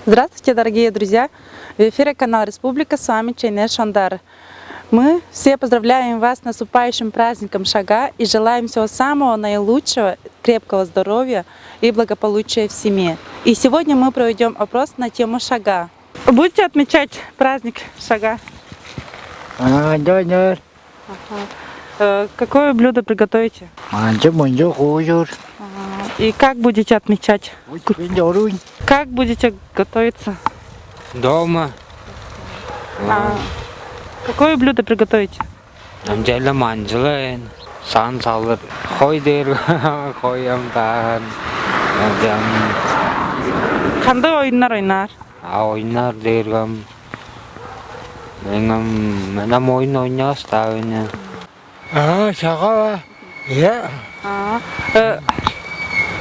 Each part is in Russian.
Здравствуйте, дорогие друзья! В эфире канал Республика, с вами Чайне Шандар. Мы все поздравляем вас с наступающим праздником Шага и желаем всего самого наилучшего, крепкого здоровья и благополучия в семье. И сегодня мы проведем опрос на тему Шага. Будете отмечать праздник Шага? Да. Какое блюдо приготовите? И как будете отмечать? Как будете готовиться? Дома. Какое блюдо приготовите? Намжайла манжлен, сан салыр, хой дер, хой амтан, Қандай ойындар ойнар? ойнар дергам, менам ойын ойнас тавыны. Шага. Я.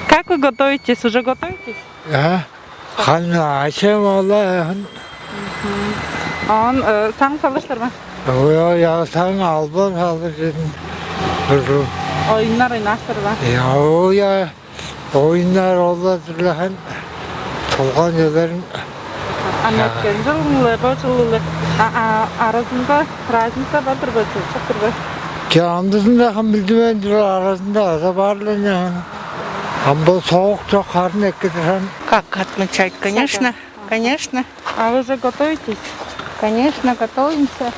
Как вы готовитесь? Уже готовитесь? Хан ашем алла. Саң салыштыр ма? Я сан албан алыр. Ойындар ойнастыр ма? Я oyunlar oldular. Толған елерін. Өткен жылы, бұл жылы арасында разница батыр батыр, шақтыр ба? Kendisinde hem bildiğin arasında da varlar yani. Ama bu soğuk çok karnı ektiren. Как отмечать? Конечно, конечно, А вы уже готовитесь? конечно, готовимся.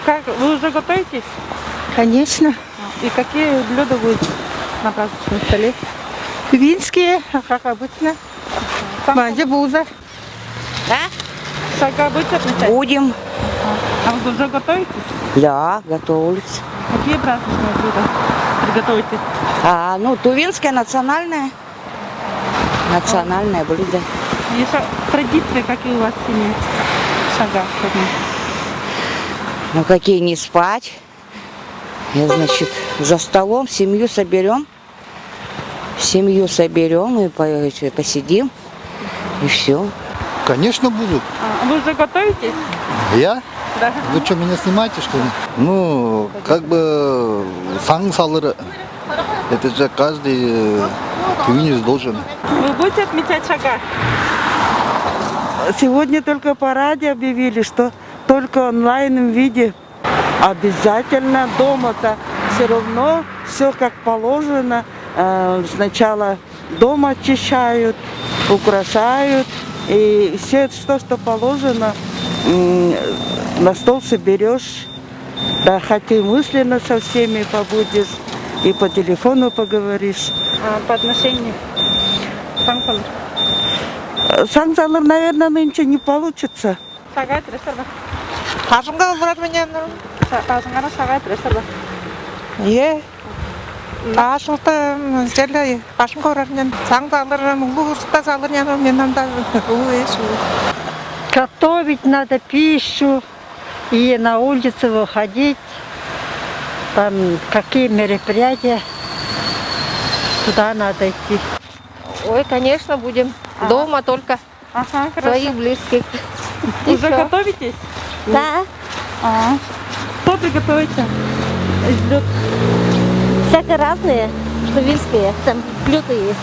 Как вы уже готовитесь? Конечно. И какие блюда будут на праздничном столе? Винские, как обычно. Манджа-буза. Шага будете отмечать? Будем. А вы уже готовитесь? Да, готовились. Какие праздничные блюда приготовите? Тувинское национальное. Национальное блюдо. И традиции, какие у вас в семье? Шага. Какие не спать. Значит, за столом семью соберем и посидим. И все. Конечно, буду. Вы уже готовитесь? Я? Да. Вы что, меня снимаете, что ли? Сан салыры. Это же каждый тюнис должен. Вы будете отмечать Шага? Сегодня только по радио объявили, что только онлайн виде. Обязательно дома-то все равно все как положено. Сначала дом очищают, украшают. И все, что положено, на стол соберешь. Да, хотя и мысленно со всеми побудешь, и по телефону поговоришь. По отношению Саң салыр? Саң салыр, наверное, нынче не получится. Шага айтырсыздар ба? Пашынға бармен. Пашыңара шага айтырсыздар ба? Пашынға жерлі пашынға бармен. Саң салыр, мұғырста салыр, мен анда Готовить надо пищу и на улицу выходить. Там какие мероприятия, туда надо идти. Ой, конечно, будем. Дома только своих близких. Уже готовитесь? Да. Что приготовите из блюд? Всякое разные, что винские, там блюда есть.